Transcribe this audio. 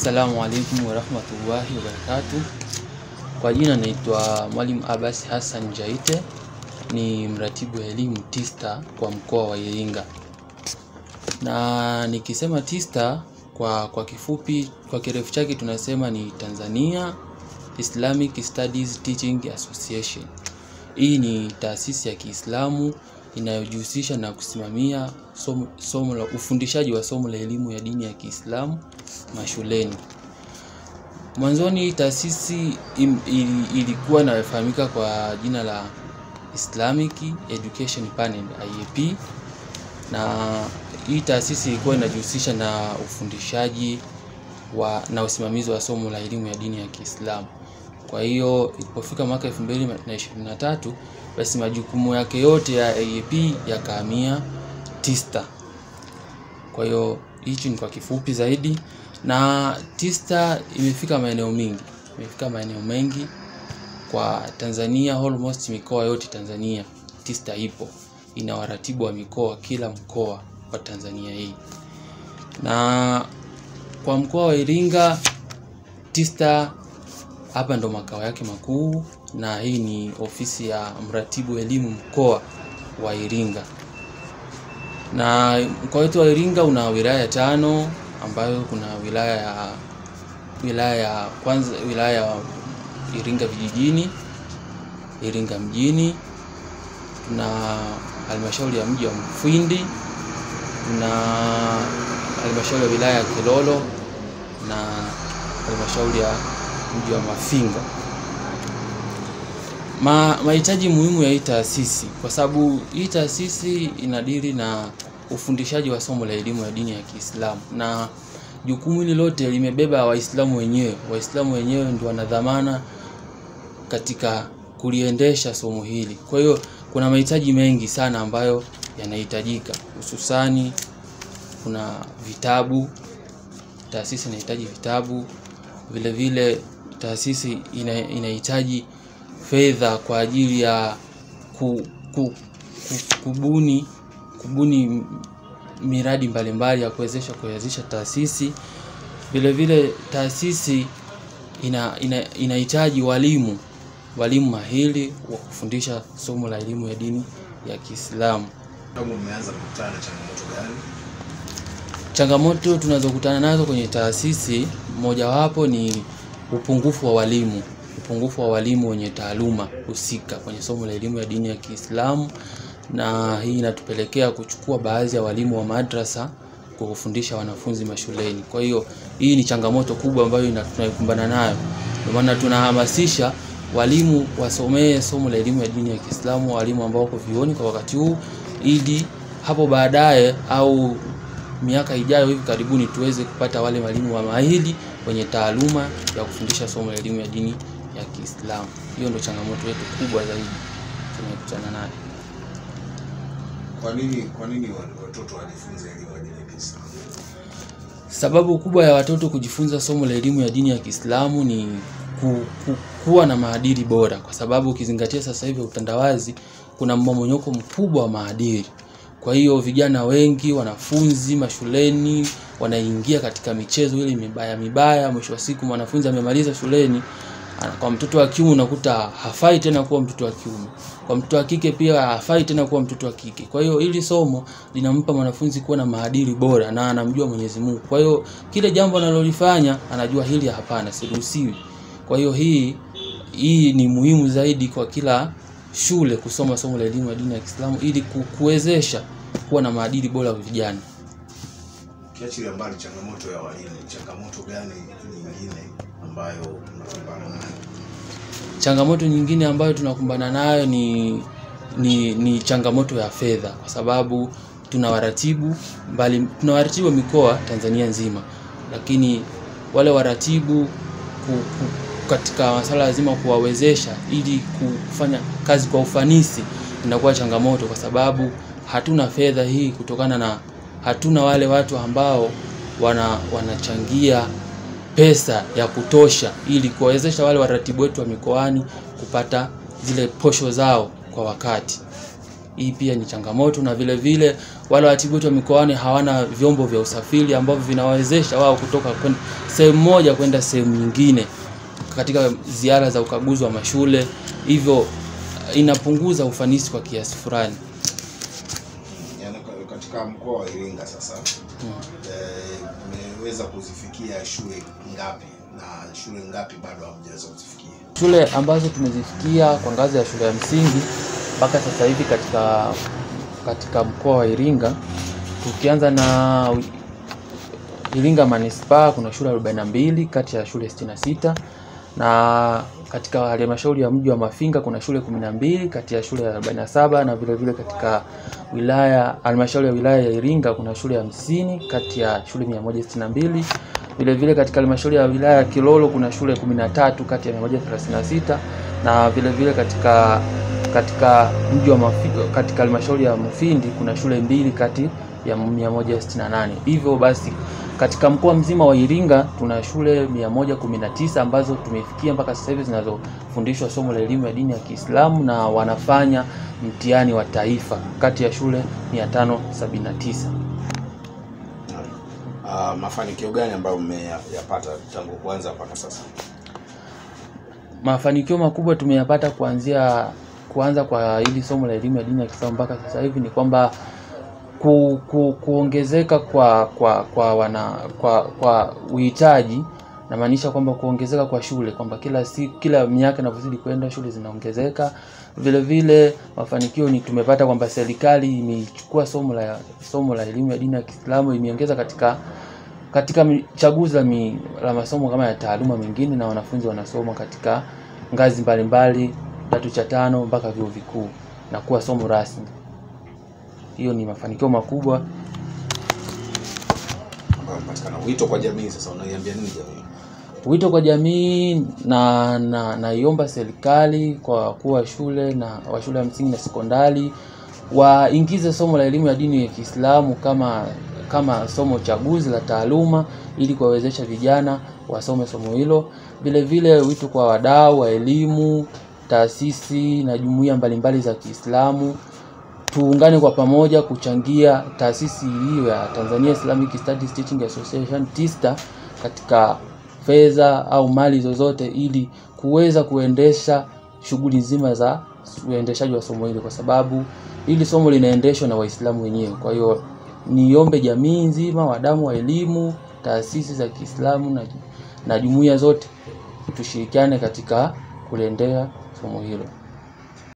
Assalamu alaikum warahmatullahi wabarakatuh. Kwa jina naitwa Mwalimu Abbas Hassan Jaite, ni mratibu wa elimu TISTA kwa mkoa wa Iringa. Na nikisema TISTA kwa kifupi, kwa kirefu chake tunasema ni Tanzania Islamic Studies Teaching Association. Hii ni taasisi ya Kiislamu inayojihusisha na kusimamia somo la ufundishaji wa somo la elimu ya dini ya Kiislamu mashuleni. Mwanzoni taasisi ilikuwa inafahamika kwa jina la Islamic Education Panel IEP, na hii taasisi ilikuwa inajihusisha na ufundishaji na usimamizi wa somo la elimu ya dini ya Kiislamu. Kwa hiyo ilipofika mwaka 2023 basi majukumu yake yote ya IEP yakahamia TISTA. Kwa hiyo hichi ni kwa kifupi zaidi, na TISTA imefika maeneo mengi kwa Tanzania. Almost mikoa yote Tanzania TISTA ipo, ina waratibu wa mikoa kila mkoa wa Tanzania hii. Na kwa mkoa wa Iringa TISTA hapa ndo makao yake makuu, na hii ni ofisi ya mratibu elimu mkoa wa Iringa. Na mkoa wetu wa Iringa una wilaya 5, ambayo kuna wilaya ya kwanza, wilaya ya Iringa vijijini, Iringa mjini, tuna halmashauri ya mji wa Mufindi, tuna halmashauri ya wilaya ya Kilolo na halmashauri ya mji wa Mafinga. Mahitaji muhimu ya hii taasisi, kwa sababu hii taasisi inadili na ufundishaji wa somo la elimu ya dini ya Kiislamu, na jukumu hili lote limebeba Waislamu wenyewe. Waislamu wenyewe ndio wana dhamana katika kuliendesha somo hili. Kwa hiyo kuna mahitaji mengi sana ambayo yanahitajika, hususani kuna vitabu. Taasisi inahitaji vitabu, vile vile taasisi inahitaji fedha kwa ajili ya kubuni miradi mbalimbali ya kuwezesha taasisi. Vile vile taasisi inahitaji walimu mahiri wa kufundisha somo la elimu ya dini ya Kiislamu. Kama umeanza kukutana na changamoto gani? Changamoto tunazokutana nazo kwenye taasisi, mojawapo ni upungufu wa walimu wenye taaluma husika kwenye somo la elimu ya dini ya Kiislamu, na hii inatupelekea kuchukua baadhi ya walimu wa madrasa kufundisha wanafunzi mashuleni. Kwa hiyo hii ni changamoto kubwa ambayo tunaikumbana nayo. Kwa maana tunahamasisha walimu wasomee somo la elimu ya dini ya Kiislamu, walimu ambao wako vioni kwa wakati huu, ili hapo baadaye au miaka ijayo hivi karibuni tuweze kupata wale walimu wa mahiri wenye taaluma ya kufundisha somo la elimu ya dini ya Kiislamu. Hiyo ndio changamoto yetu kubwa zaidi tunayokutana nayo. Kwa nini watoto wajifunze elimu ya dini ya Kiislamu? Sababu kubwa ya watoto kujifunza somo la elimu ya dini ya Kiislamu ni kuwa na maadili bora, kwa sababu ukizingatia sasa hivi utandawazi kuna mmomonyoko mkubwa wa maadili. Kwa hiyo vijana wengi, wanafunzi mashuleni wanaingia katika michezo ile mibaya. Mwisho wa siku mwanafunzi amemaliza shuleni, kwa mtoto wa kiume unakuta hafai tena kuwa mtoto wa kiume, kwa mtoto wa kike pia hafai tena kuwa mtoto wa kike. Kwa hiyo hili somo linampa mwanafunzi kuwa na maadili bora na anamjua Mwenyezi Mungu. Kwa hiyo kile jambo analolifanya anajua hili hapana, siruhusiwi. Kwa hiyo hii ni muhimu zaidi kwa kila shule kusoma somo la elimu ya dini ya Kiislamu, ili kuwezesha kuwa na maadili bora kwa vijana. Kiachilia mbali changamoto ya walimu, changamoto gani nyingine ambayo tunakumbana nayo? Changamoto nyingine ambayo tunakumbana nayo ni changamoto ya fedha, kwa sababu tuna waratibu wa mikoa Tanzania nzima, lakini wale waratibu katika masuala lazima kuwawezesha ili kufanya kazi kwa ufanisi inakuwa changamoto, kwa sababu hatuna fedha hii, kutokana na hatuna wale watu ambao wanachangia pesa ya kutosha ili kuwawezesha wale waratibu wetu wa mikoani kupata zile posho zao kwa wakati. Hii pia ni changamoto, na vile vile wale waratibu wetu wa mikoani hawana vyombo vya usafiri ambavyo vinawawezesha wao kutoka kwenda sehemu moja kwenda sehemu nyingine katika ziara za ukaguzi wa mashule, hivyo inapunguza ufanisi kwa kiasi fulani. Yaani katika mkoa wa Iringa sasa umeweza kuzifikia shule ngapi na shule ngapi bado hamjaweza kuzifikia? Shule ambazo tumezifikia kwa ngazi ya shule ya msingi mpaka sasa hivi katika mkoa wa Iringa, tukianza na Iringa Manispaa kuna shule 42 kati ya shule 66, na katika halmashauri ya mji wa Mafinga kuna shule 12 kati ya shule 47, na vile vile katika halmashauri ya wilaya ya Iringa kuna shule 50 kati ya shule 162. Vile vile katika halmashauri ya wilaya ya Kilolo kuna shule 13 kati ya 136, na vile vile katika mji wa Mafinga, katika halmashauri ya Mufindi kuna shule 2 kati ya 168. Hivyo basi katika mkoa mzima wa Iringa tuna shule 119 ambazo tumefikia mpaka sasa hivi zinazofundishwa somo la elimu ya dini ya Kiislamu na wanafanya mtihani wa taifa kati ya shule 579. Mafanikio gani ambayo mmeyapata tangu kuanza mpaka sasa? Mafanikio makubwa tumeyapata kuanza kwa hili somo la elimu ya dini ya Kiislamu mpaka sasa hivi ni kwamba kuongezeka kwa uhitaji, na maanisha kwamba kuongezeka kwa shule, kwamba kila miaka inavyozidi kwenda shule zinaongezeka. Vile vile mafanikio ni tumepata kwamba serikali imechukua somo la elimu ya dini ya Kiislamu, imeongeza katika chaguzi la masomo kama ya taaluma mengine, na wanafunzi wanasoma katika ngazi mbalimbali kidato cha 5 mpaka vyuo vikuu na kuwa somo rasmi. Hiyo ni mafanikio makubwa. Wito kwa jamii sasa, unaiambia nini jamii? Wito kwa jamii, naiomba serikali kwa wakuu wa shule na wa shule ya msingi na sekondari waingize somo la elimu ya dini ya Kiislamu kama somo chaguzi la taaluma ili kuwawezesha vijana wasome somo hilo. Vile vile wito kwa wadau wa elimu, taasisi na jumuiya mbalimbali za Kiislamu, tuungane kwa pamoja kuchangia taasisi hiyo ya Tanzania Islamic Studies Teaching Association TISTA katika fedha au mali zozote ili kuweza kuendesha shughuli nzima za uendeshaji wa somo hili, kwa sababu hili somo linaendeshwa na Waislamu wenyewe. Kwa hiyo niombe jamii nzima, wadau wa elimu, taasisi za Kiislamu na jumuiya zote tushirikiane katika kuliendea somo hilo.